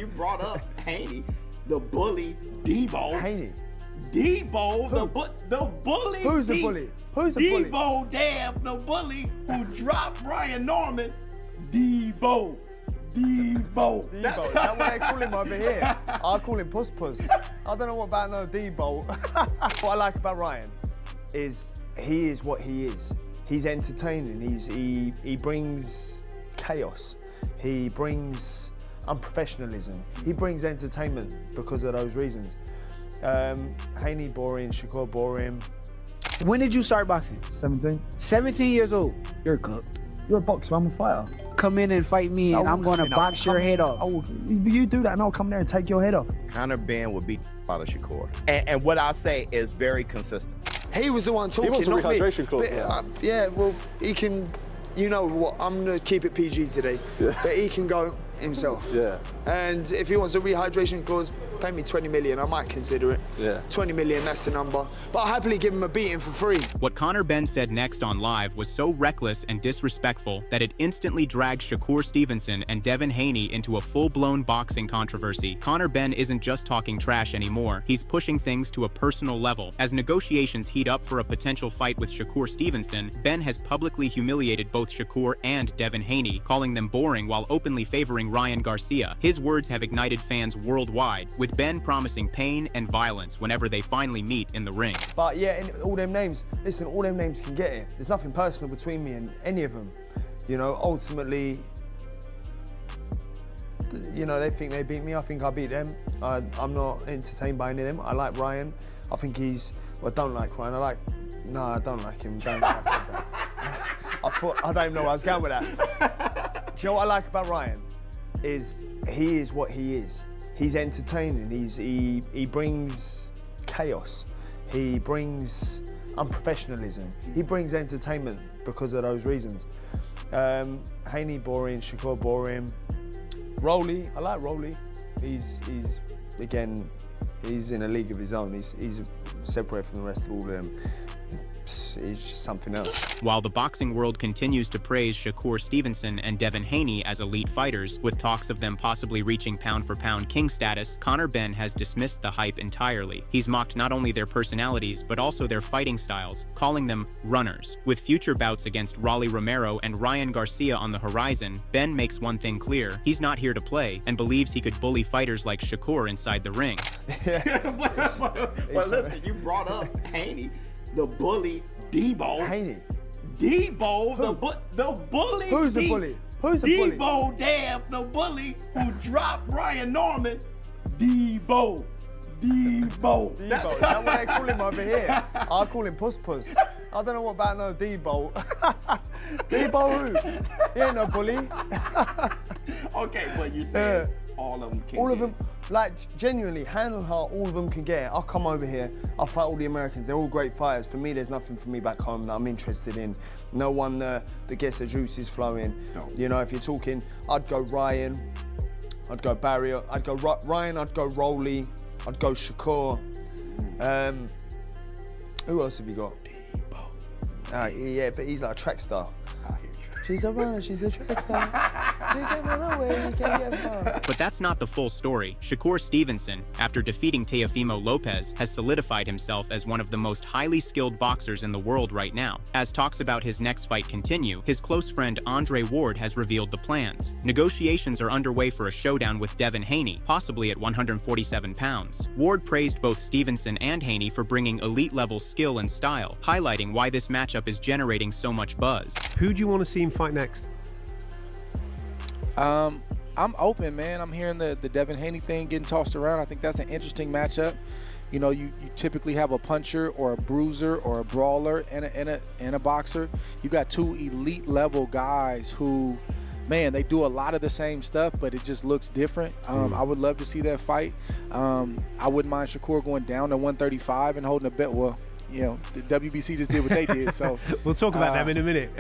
you brought up Haney, the bully, Debo. Haney. Debo, the bully. Who's the bully? Who's the bully? Debo Dev, the bully who dropped Brian Norman. Debo. Debo. That's what they call him over here. I call him Puss Puss. I don't know what about no Debo. What I like about Ryan is he is what he is. He's entertaining. He brings chaos. He brings unprofessionalism. He brings entertainment because of those reasons. Haney boring, Shakur boring. When did you start boxing? 17. 17 years old. You're cooked. You're a boxer, I'm a fighter. Come in and fight me, and I'm going to box your head off. You do that, and I'll come there and take your head off. Conor Benn would beat out of Shakur. And what I say is very consistent. He was the one talking, he wants a rehydration clause. Yeah, well, he can, you know what, I'm going to keep it PG today, but he can go himself. Yeah. And if he wants a rehydration clause, pay me 20 million, I might consider it. Yeah. 20 million, that's the number. But I'll happily give him a beating for free. What Conor Benn said next on Live was so reckless and disrespectful that it instantly dragged Shakur Stevenson and Devin Haney into a full-blown boxing controversy. Conor Benn isn't just talking trash anymore, he's pushing things to a personal level. As negotiations heat up for a potential fight with Shakur Stevenson, Benn has publicly humiliated both Shakur and Devin Haney, calling them boring while openly favoring Ryan Garcia. His words have ignited fans worldwide, with Benn promising pain and violence whenever they finally meet in the ring. But yeah, in all them names, listen, all them names can get it. There's nothing personal between me and any of them. You know, ultimately, you know, they think they beat me, I think I beat them. I'm not entertained by any of them. I like Ryan. I think he's, well, I don't like Ryan. No, I don't like him. Don't know why I said that. I don't even know where I was going with that. Do you know what I like about Ryan? Is he is what he is. He's entertaining. He brings chaos. He brings unprofessionalism. He brings entertainment because of those reasons. Haney boring, Shakur boring. Rolly, I like Rolly. He's again, he's in a league of his own. He's separate from the rest of all of them. He's just something else. While the boxing world continues to praise Shakur Stevenson and Devin Haney as elite fighters, with talks of them possibly reaching pound-for-pound king status, Conor Benn has dismissed the hype entirely. He's mocked not only their personalities, but also their fighting styles, calling them runners. With future bouts against Rolly Romero and Ryan Garcia on the horizon, Benn makes one thing clear: he's not here to play, and believes he could bully fighters like Shakur inside the ring. But listen, you brought up Haney, the bully, Debo. Haney. Debo, the bully. Who's the bully? Who's the bully? Debo Dev, the bully who dropped Brian Norman. Debo. That's what they call him over here. I call him Puss Puss. I don't know what about no Debo. Debo who? He ain't no bully. Okay, but you said all of them can all of get them, like genuinely, hand on heart, all of them can get it. I'll come over here, I'll fight all the Americans. They're all great fighters. For me, there's nothing for me back home that I'm interested in. No one that gets the juices flowing. No. You know, if you're talking, I'd go Ryan, I'd go Barry, I'd go Ryan, I'd go Rolly, I'd go Shakur. Who else have you got? Yeah, but he's like a track star. She's a runner, she's a track star. You can't run away, you can't get far. But that's not the full story. Shakur Stevenson, after defeating Teofimo Lopez, has solidified himself as one of the most highly skilled boxers in the world right now. As talks about his next fight continue, his close friend Andre Ward has revealed the plans. Negotiations are underway for a showdown with Devin Haney, possibly at 147 pounds. Ward praised both Stevenson and Haney for bringing elite-level skill and style, highlighting why this matchup is generating so much buzz. Who do you want to see him fight next? I'm open, man. I'm hearing the Devin Haney thing getting tossed around. I think that's an interesting matchup. You know, you typically have a puncher or a bruiser or a brawler and a boxer. You got two elite level guys who, man, they do a lot of the same stuff, but it just looks different. I would love to see that fight. I wouldn't mind Shakur going down to 135 and holding a bet. Well, you know, the WBC just did what they did, so we'll talk about them in a minute.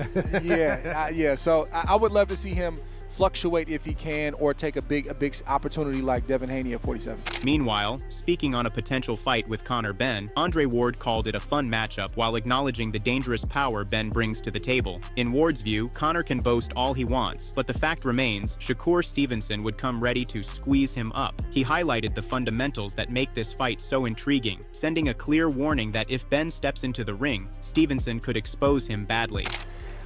yeah. So I would love to see him fluctuate if he can, or take a big opportunity like Devin Haney at 47. Meanwhile, speaking on a potential fight with Conor Benn, Andre Ward called it a fun matchup while acknowledging the dangerous power Benn brings to the table. In Ward's view, Conor can boast all he wants, but the fact remains, Shakur Stevenson would come ready to squeeze him up. He highlighted the fundamentals that make this fight so intriguing, sending a clear warning that if Benn steps into the ring, Stevenson could expose him badly.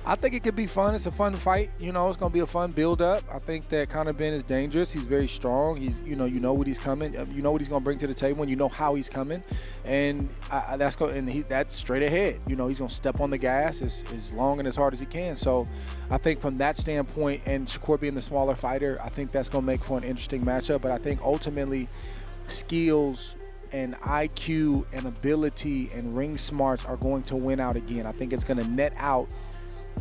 I think it could be fun. It's a fun fight. You know, it's going to be a fun build-up. I think that Conor Benn is dangerous. He's very strong. He's, you know what he's coming. You know what he's going to bring to the table, and you know how he's coming. And that's straight ahead. You know, he's going to step on the gas as long and as hard as he can. So I think from that standpoint, and Shakur being the smaller fighter, I think that's going to make for an interesting matchup. But I think ultimately skills and IQ and ability and ring smarts are going to win out again. I think it's going to net out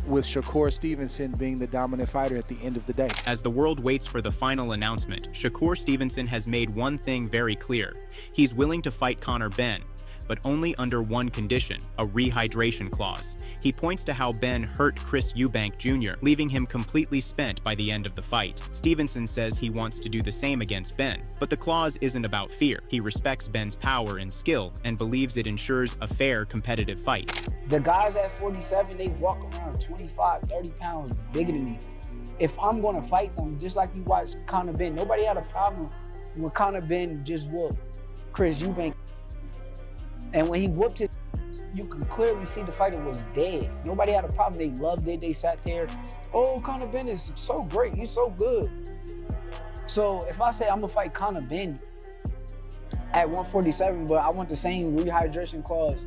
with Shakur Stevenson being the dominant fighter at the end of the day. As the world waits for the final announcement, Shakur Stevenson has made one thing very clear. He's willing to fight Conor Benn, but only under one condition, a rehydration clause. He points to how Benn hurt Chris Eubank Jr., leaving him completely spent by the end of the fight. Stevenson says he wants to do the same against Benn, but the clause isn't about fear. He respects Benn's power and skill and believes it ensures a fair, competitive fight. The guys at 47, they walk around 25, 30 pounds bigger than me. If I'm going to fight them, just like you watch Conor Benn, nobody had a problem when Conor Benn just whooped Chris Eubank. And when he whooped it, you could clearly see the fighter was dead. Nobody had a problem. They loved it. They sat there. Oh, Conor Benn is so great. He's so good. So if I say I'm going to fight Conor Benn at 147, but I want the same rehydration clause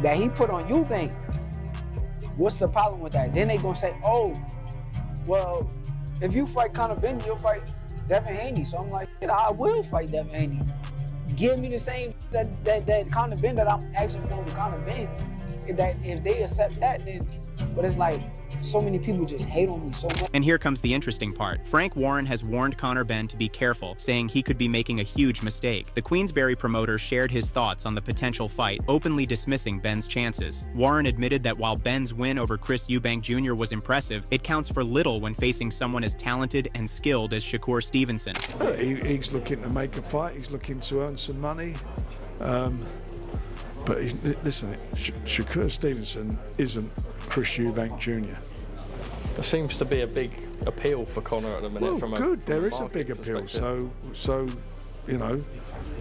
that he put on Eubank, what's the problem with that? Then they going to say, oh, well, if you fight Conor Benn, you'll fight Devin Haney. So I'm like, I will fight Devin Haney. Give me the same that Conor Benn that I'm actually feeling with Conor Benn. That if they accept that, then, but it's like so many people just hate on me so much. And here comes the interesting part. Frank Warren has warned Conor Benn to be careful, saying he could be making a huge mistake. The Queensberry promoter shared his thoughts on the potential fight, openly dismissing Benn's chances. Warren admitted that while Benn's win over Chris Eubank Jr. was impressive, it counts for little when facing someone as talented and skilled as Shakur Stevenson. He's looking to make a fight. He's looking to earn some money. But listen, Shakur Stevenson isn't Chris Eubank Jr. There seems to be a big appeal for Conor at the minute. Well, from good. There is a market big appeal. So you know,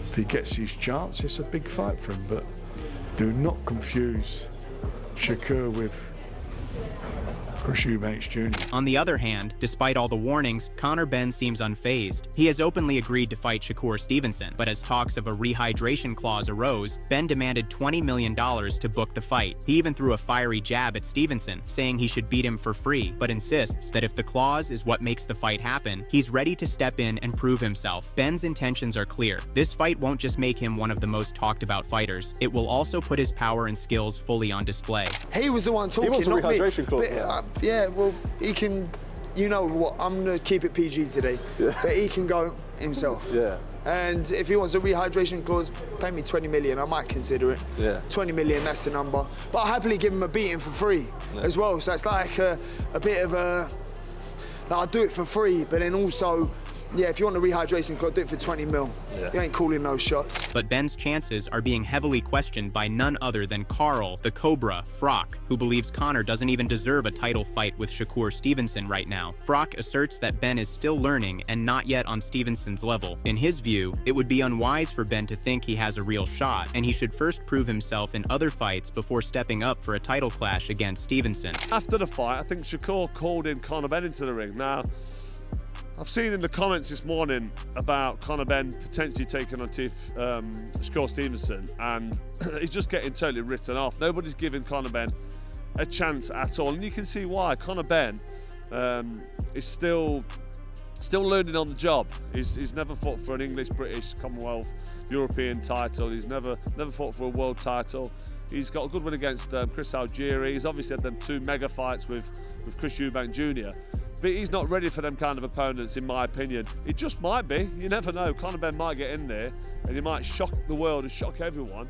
if he gets his chance, it's a big fight for him. But do not confuse Shakur with Chris Eubanks Jr. On the other hand, despite all the warnings, Conor Benn seems unfazed. He has openly agreed to fight Shakur Stevenson, but as talks of a rehydration clause arose, Benn demanded $20 million to book the fight. He even threw a fiery jab at Stevenson, saying he should beat him for free, but insists that if the clause is what makes the fight happen, he's ready to step in and prove himself. Benn's intentions are clear. This fight won't just make him one of the most talked about fighters, it will also put his power and skills fully on display. He was the one talking, he wants a not me. rehydration clause. Yeah, well, he can, you know what, I'm going to keep it PG today, but he can go himself. Yeah. And if he wants a rehydration clause, pay me 20 million, I might consider it. Yeah. 20 million, that's the number. But I'll happily give him a beating for free as well. So it's like a bit of a, like I'll do it for free, but then also, yeah, if you want a rehydration clause, do it for 20 mil. Yeah. You ain't calling those shots. But Benn's chances are being heavily questioned by none other than Carl, the Cobra, Frock, who believes Conor doesn't even deserve a title fight with Shakur Stevenson right now. Frock asserts that Benn is still learning and not yet on Stevenson's level. In his view, it would be unwise for Benn to think he has a real shot, and he should first prove himself in other fights before stepping up for a title clash against Stevenson. After the fight, I think Shakur called in Conor Benn into the ring. Now, I've seen in the comments this morning about Conor Benn potentially taking on Shakur Stevenson, and he's just getting totally written off. Nobody's giving Conor Benn a chance at all, and you can see why. Conor Benn is still learning on the job. He's never fought for an English, British, Commonwealth, European title. He's never fought for a world title. He's got a good win against Chris Algieri. He's obviously had them 2 mega fights with Chris Eubank Jr. But he's not ready for them kind of opponents, in my opinion. It just might be. You never know. Conor Benn might get in there and he might shock the world and shock everyone.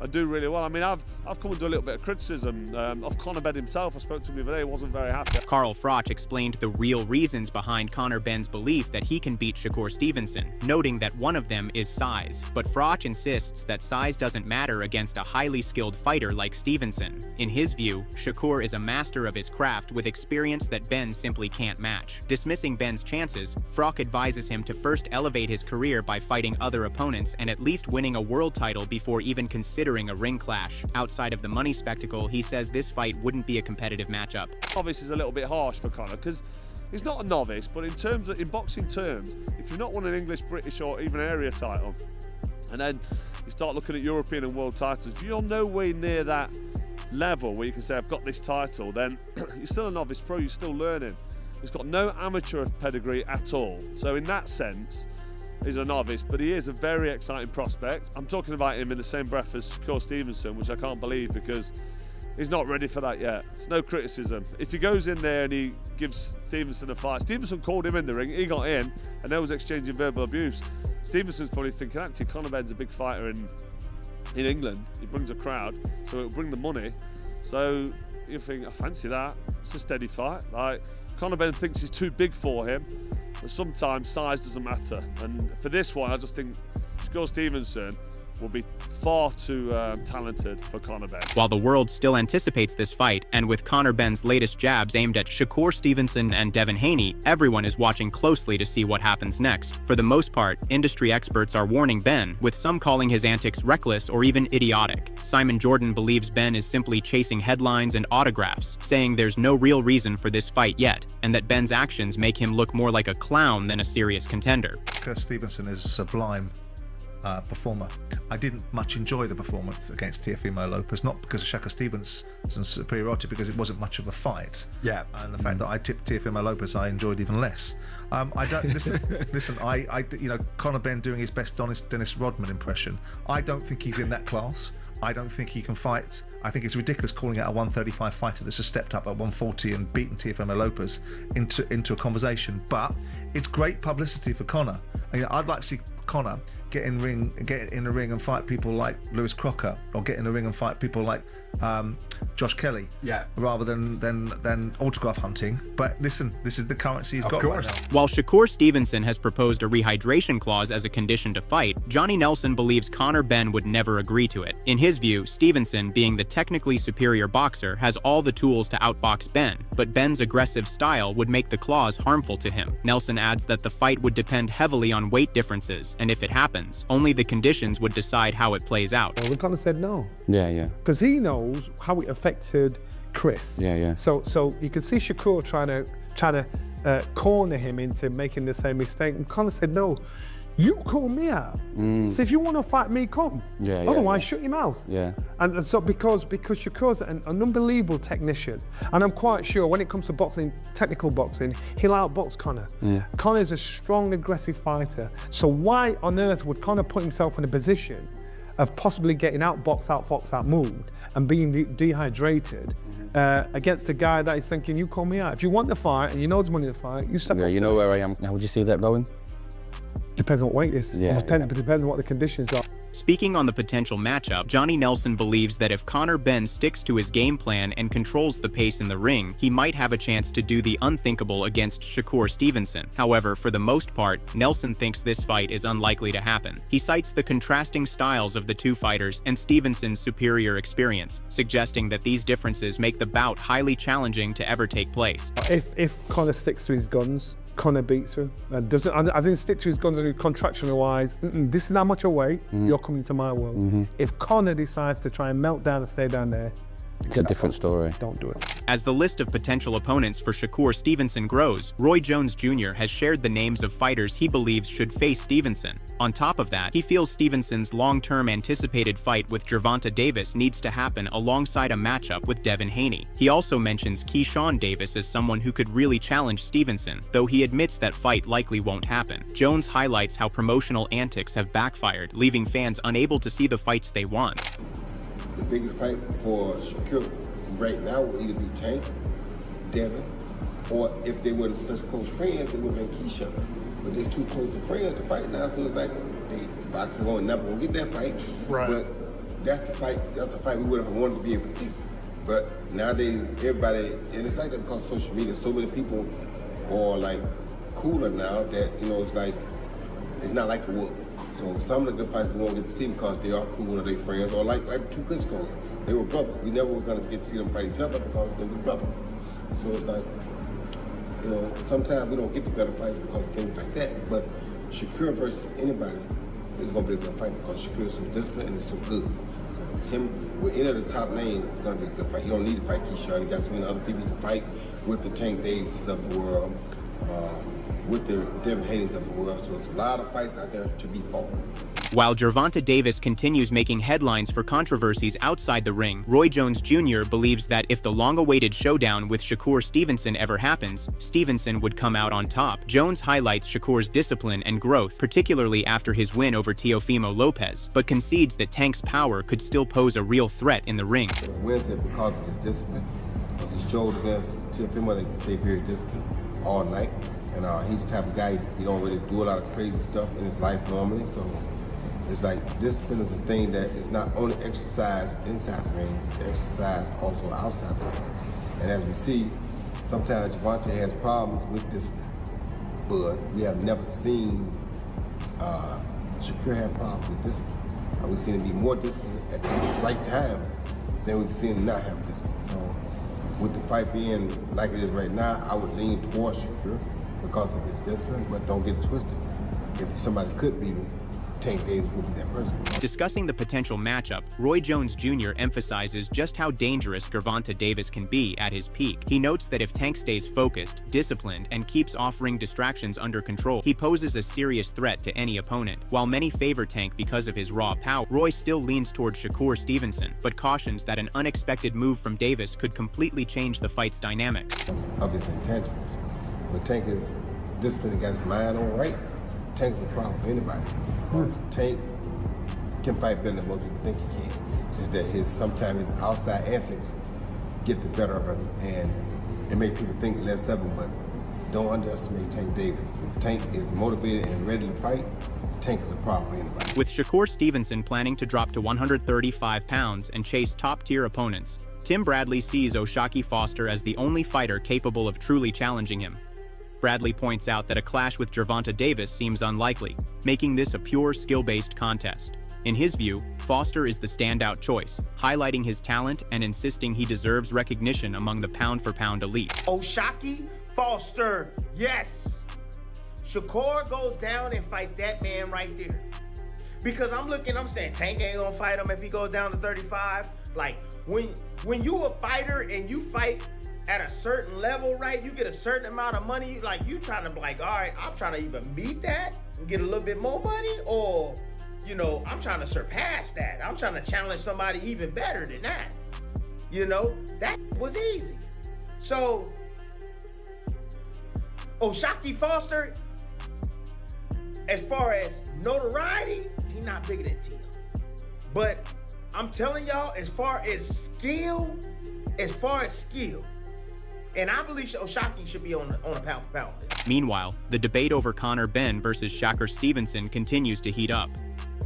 and do really well. I mean, I've come under a little bit of criticism of Conor Benn himself. I spoke to him the other day, he wasn't very happy. Carl Froch explained the real reasons behind Conor Benn's belief that he can beat Shakur Stevenson, noting that one of them is size. But Froch insists that size doesn't matter against a highly skilled fighter like Stevenson. In his view, Shakur is a master of his craft with experience that Benn simply can't match. Dismissing Benn's chances, Froch advises him to first elevate his career by fighting other opponents and at least winning a world title before even considering a ring clash. Outside of the money spectacle, he says this fight wouldn't be a competitive matchup. Novice is a little bit harsh for Conor because he's not a novice, but in boxing terms, if you've not won an English, British or even area title, and then you start looking at European and world titles, if you're nowhere near that level where you can say I've got this title, then you're still a novice pro, you're still learning. He's got no amateur pedigree at all. So in that sense, he's a novice, but he is a very exciting prospect. I'm talking about him in the same breath as Shakur Stevenson, which I can't believe because he's not ready for that yet. There's no criticism. If he goes in there and he gives Stevenson a fight, Stevenson called him in the ring, he got in, and there was exchanging verbal abuse. Stevenson's probably thinking, actually, Conor Benn's a big fighter in England. He brings a crowd, so it'll bring the money. So you think, I fancy that. It's a steady fight. Like, Conor Benn thinks he's too big for him, but sometimes size doesn't matter. And for this one, I just think Shakur Stevenson will be far too talented for Conor Benn. While the world still anticipates this fight, and with Conor Benn's latest jabs aimed at Shakur Stevenson and Devin Haney, everyone is watching closely to see what happens next. For the most part, industry experts are warning Benn, with some calling his antics reckless or even idiotic. Simon Jordan believes Benn is simply chasing headlines and autographs, saying there's no real reason for this fight yet, and that Benn's actions make him look more like a clown than a serious contender. Shakur Stevenson is a sublime performer. I didn't much enjoy the performance against Teofimo Lopez, not because of Shakur Stevenson's superiority, because it wasn't much of a fight. Yeah. And the fact that I tipped Teofimo Lopez, I enjoyed even less. I don't listen. You know, Conor Benn doing his best Dennis Rodman impression. I don't think he's in that class. I don't think he can fight. I think it's ridiculous calling out a 135 fighter that's just stepped up at 140 and beaten Teofimo Lopez into a conversation. But it's great publicity for Conor. I'd like to see Conor get in the ring and fight people like Lewis Crocker, or get in the ring and fight people like Josh Kelly, rather than autograph hunting. But listen, this is the currency he's got right now. While Shakur Stevenson has proposed a rehydration clause as a condition to fight, Johnny Nelson believes Conor Benn would never agree to it. In his view, Stevenson, being the technically superior boxer, has all the tools to outbox Benn, but Benn's aggressive style would make the clause harmful to him. Nelson adds that the fight would depend heavily on weight differences, and if it happens, only the conditions would decide how it plays out. Well, we kind of said no. Yeah. Because he knows how it affected Chris. Yeah. So you can see Shakur trying to corner him into making the same mistake. And Conor said, no, you call me out. So if you want to fight me, come. Otherwise, shut your mouth. And so because Shakur's an unbelievable technician, and I'm quite sure when it comes to boxing, technical boxing, he'll outbox Conor. Conor's a strong, aggressive fighter. So why on earth would Conor put himself in a position of possibly getting outboxed, outfoxed, outmoved, and being dehydrated against a guy that is thinking, you call me out. If you want the fight and you know there's money in the fight, you step up. You know where I am. How would you see that going? Depends on what weight is. Depends on what the conditions are. Speaking on the potential matchup, Johnny Nelson believes that if Conor Benn sticks to his game plan and controls the pace in the ring, he might have a chance to do the unthinkable against Shakur Stevenson. However, for the most part, Nelson thinks this fight is unlikely to happen. He cites the contrasting styles of the two fighters and Stevenson's superior experience, suggesting that these differences make the bout highly challenging to ever take place. If Conor sticks to his guns, Conor beats him. As in stick to his guns and contractional wise, this is how much I weigh, you're coming to my world. If Conor decides to try and melt down and stay down there, it's a different story. Don't do it. As the list of potential opponents for Shakur Stevenson grows, Roy Jones Jr. has shared the names of fighters he believes should face Stevenson. On top of that, he feels Stevenson's long-term anticipated fight with Gervonta Davis needs to happen alongside a matchup with Devin Haney. He also mentions Keyshawn Davis as someone who could really challenge Stevenson, though he admits that fight likely won't happen. Jones highlights how promotional antics have backfired, leaving fans unable to see the fights they want. The biggest fight for Shakur right now will either be Tank, Devin, or if they were such close friends, it would have been Keyshawn. But they're too close to friends to fight now, so it's like, boxing never gonna get that fight. Right. But that's the fight. That's a fight we would have wanted to be able to see. But nowadays, everybody, and it's like that because of social media. So many people are like cooler now that it's like it's not like it was. So some of the good fights we won't get to see because they are cool or they friends, or like two Klitschko's. They were brothers. We never were gonna get to see them fight each other because they were brothers. So it's like, sometimes we don't get the better fights because of things like that. But Shakur versus anybody is gonna be a good fight because Shakur is so disciplined and is so good. So him with any of the top names is gonna be a good fight. You don't need to fight Keyshawn. You got so many other people you can fight with the Tank Davises of the world, with the Devin Haneys of the world. So it's a lot of fights out there to be fought. While Gervonta Davis continues making headlines for controversies outside the ring, Roy Jones Jr. believes that if the long-awaited showdown with Shakur Stevenson ever happens, Stevenson would come out on top. Jones highlights Shakur's discipline and growth, particularly after his win over Teofimo Lopez, but concedes that Tank's power could still pose a real threat in the ring. He wins it because of his discipline. Because he showed against Teofimo that he can stay very disciplined all night. And he's the type of guy, he don't really do a lot of crazy stuff in his life normally. So it's like discipline is a thing that is not only exercised inside the ring, it's exercised also outside the ring. And as we see, sometimes Gervonta has problems with discipline, but we have never seen Shakur have problems with discipline. We've seen him be more disciplined at the right time than we've seen him not have discipline. So with the fight being like it is right now, I would lean towards Shakur because of his discipline, but don't get it twisted. If somebody could beat him, Tank Davis will be that person. Discussing the potential matchup, Roy Jones Jr. emphasizes just how dangerous Gervonta Davis can be at his peak. He notes that if Tank stays focused, disciplined, and keeps offering distractions under control, he poses a serious threat to any opponent. While many favor Tank because of his raw power, Roy still leans toward Shakur Stevenson, but cautions that an unexpected move from Davis could completely change the fight's dynamics. Of his intentions. When Tank is disciplined and got his mind on right, Tank's a problem for anybody. Tank can fight better than most people think he can. It's just that sometimes his outside antics get the better of him and it make people think less of him, but don't underestimate Tank Davis. If Tank is motivated and ready to fight, Tank is a problem for anybody. With Shakur Stevenson planning to drop to 135 pounds and chase top-tier opponents, Tim Bradley sees O'Shaquie Foster as the only fighter capable of truly challenging him. Bradley points out that a clash with Gervonta Davis seems unlikely, making this a pure skill-based contest. In his view, Foster is the standout choice, highlighting his talent and insisting he deserves recognition among the pound-for-pound elite. O'Shaquie Foster, yes. Shakur goes down and fight that man right there. Because I'm saying Tank ain't gonna fight him if he goes down to 35. Like, when you a fighter and you fight at a certain level, right? You get a certain amount of money, like you trying to be like, all right, I'm trying to either meet that and get a little bit more money, or, I'm trying to surpass that. I'm trying to challenge somebody even better than that. That was easy. So, O'Shaquie Foster, as far as notoriety, he's not bigger than Tio. But I'm telling y'all, as far as skill, and I believe O'Shaquie should be on a pound-for-pound list. Meanwhile, the debate over Conor Benn versus Shakur Stevenson continues to heat up.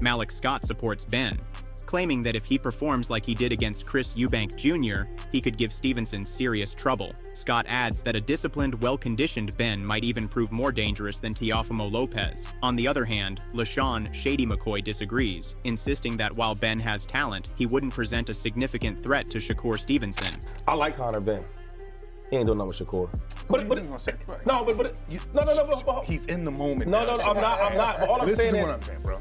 Malik Scott supports Benn, claiming that if he performs like he did against Chris Eubank Jr., he could give Stevenson serious trouble. Scott adds that a disciplined, well-conditioned Benn might even prove more dangerous than Teofimo Lopez. On the other hand, LaShawn Shady McCoy disagrees, insisting that while Benn has talent, he wouldn't present a significant threat to Shakur Stevenson. I like Conor Benn. He ain't doing nothing with Shakur. He's in the moment. No, I'm not. But all I'm saying is,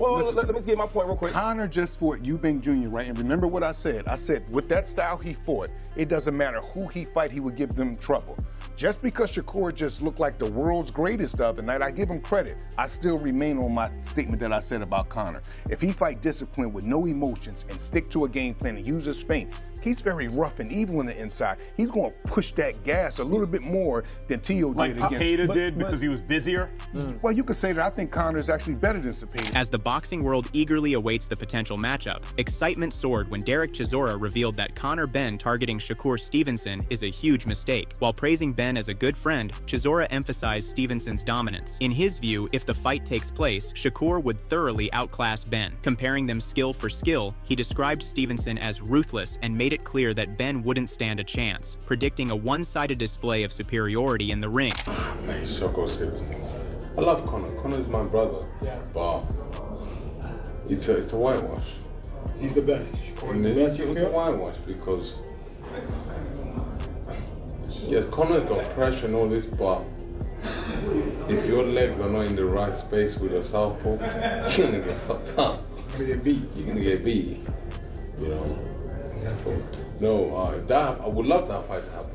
let me get my point real quick. Conor just fought Eubank Jr., right? And remember what I said. I said, with that style he fought, it doesn't matter who he fight, he would give them trouble. Just because Shakur just looked like the world's greatest the other night, I give him credit. I still remain on my statement that I said about Conor. If he fight discipline with no emotions and stick to a game plan and use his feint, he's very rough and evil on the inside. He's going to push that gas a little bit more than Tio did against. Like Cepeda did because he was busier? Well, you could say that. I think Conor is actually better than Cepeda. As the boxing world eagerly awaits the potential matchup, excitement soared when Derek Chisora revealed that Conor Benn targeting Shakur Stevenson is a huge mistake. While praising Benn Ben as a good friend, Chisora emphasized Stevenson's dominance. In his view, if the fight takes place, Shakur would thoroughly outclass Ben. Comparing them skill for skill, he described Stevenson as ruthless and made it clear that Ben wouldn't stand a chance, predicting a one-sided display of superiority in the ring. Hey, Shakur Stevenson. I love Conor. Conor's my brother, but it's a whitewash. He's the best. And it's a whitewash because yes, Conor's got pressure and all this, but if your legs are not in the right space with a southpaw, you're gonna get fucked up. You're gonna get beat. You know. No, I would love that fight to happen.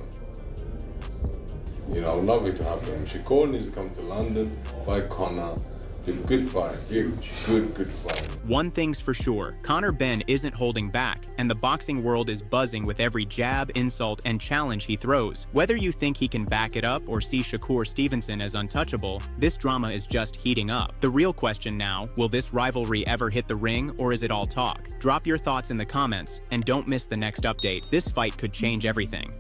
You know, I would love it to happen. Shakur needs to come to London, fight Conor. It's a good fight. Huge, good fight. One thing's for sure, Conor Benn isn't holding back, and the boxing world is buzzing with every jab, insult, and challenge he throws. Whether you think he can back it up or see Shakur Stevenson as untouchable, this drama is just heating up. The real question now, will this rivalry ever hit the ring, or is it all talk? Drop your thoughts in the comments, and don't miss the next update. This fight could change everything.